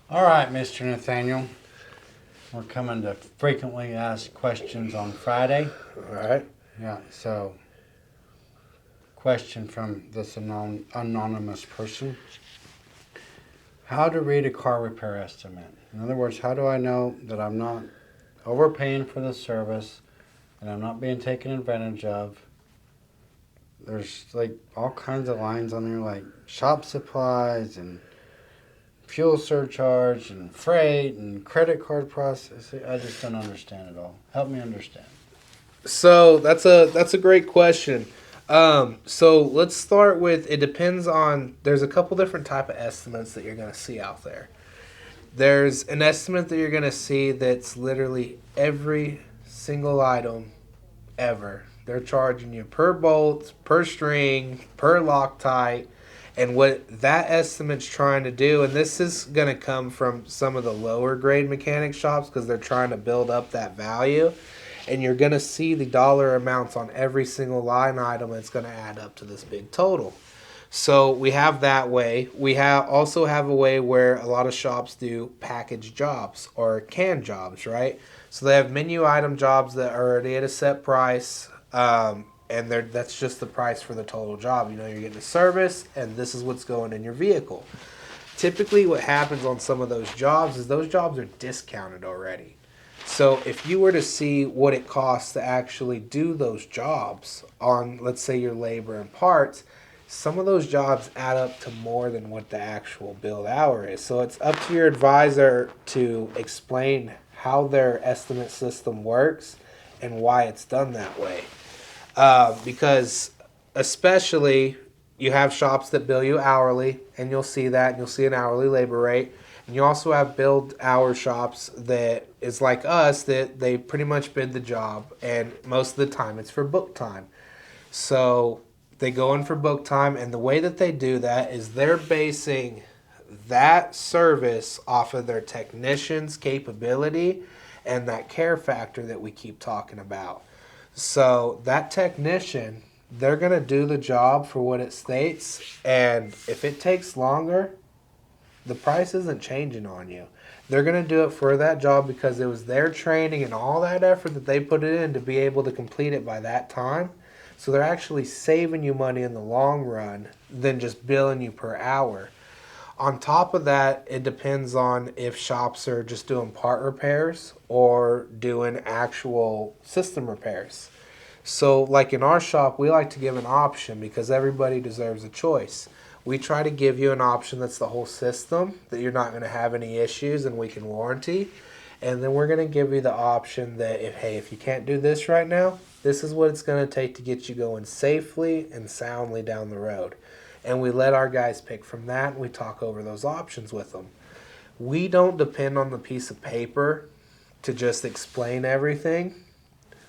All right, Mr. Nathaniel. We're coming to frequently asked questions on Friday. All right. Yeah, so question from this anonymous person. How to read a car repair estimate. In other words, how do I know that I'm not overpaying for the service and I'm not being taken advantage of? There's like all kinds of lines on there like shop supplies and fuel surcharge and freight and credit card processing. I just don't understand it all. Help me understand. So that's a great question. So let's start with it depends on. There's a couple different type of estimates that you're going to see out there. There's an estimate that you're going to see that's literally every single item ever. They're charging you per bolt, per string, per Loctite. And what that estimate's trying to do, and this is going to come from some of the lower grade mechanic shops because they're trying to build up that value. And you're going to see the dollar amounts on every single line item that's going to add up to this big total. So we have that way. We also have a way where a lot of shops do package jobs or canned jobs, right? So they have menu item jobs that are already at a set price, and that's just the price for the total job. You know, you're getting a service, and this is what's going in your vehicle. Typically, what happens on some of those jobs is those jobs are discounted already. So if you were to see what it costs to actually do those jobs on, let's say, your labor and parts, some of those jobs add up to more than what the actual billed hour is. So it's up to your advisor to explain how their estimate system works and why it's done that way. Because especially you have shops that bill you hourly, and you'll see that, and you'll see an hourly labor rate. And you also have billed hour shops that is like us, that they pretty much bid the job, and most of the time it's for book time. So they go in for book time, and the way that they do that is they're basing that service off of their technician's capability and that care factor that we keep talking about. So that technician, they're going to do the job for what it states, and if it takes longer, the price isn't changing on you. They're going to do it for that job because it was their training and all that effort that they put it in to be able to complete it by that time. So they're actually saving you money in the long run than just billing you per hour. On top of that, it depends on if shops are just doing part repairs or doing actual system repairs. So like in our shop, we like to give an option because everybody deserves a choice. We try to give you an option that's the whole system, that you're not going to have any issues and we can warranty. And then we're going to give you the option that if you can't do this right now, this is what it's going to take to get you going safely and soundly down the road. And we let our guys pick from that, and we talk over those options with them. We don't depend on the piece of paper to just explain everything.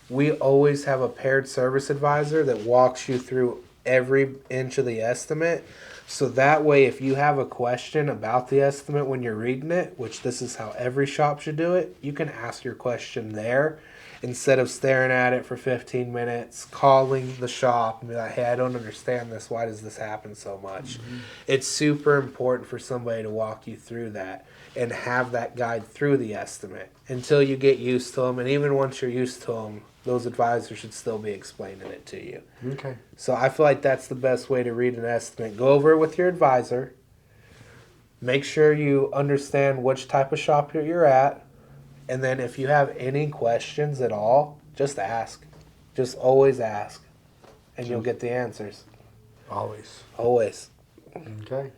We always have a paired service advisor that walks you through every inch of the estimate. So that way, if you have a question about the estimate when you're reading it, which this is how every shop should do it, you can ask your question there instead of staring at it for 15 minutes, calling the shop and be like, hey, I don't understand this. Why does this happen so much? Mm-hmm. It's super important for somebody to walk you through that and have that guide through the estimate until you get used to them. And even once you're used to them, those advisors should still be explaining it to you. Okay. So I feel like that's the best way to read an estimate. Go over it with your advisor. Make sure you understand which type of shop you're at. And then if you have any questions at all, just ask. Just always ask. And you'll get the answers. Always. Always. Okay.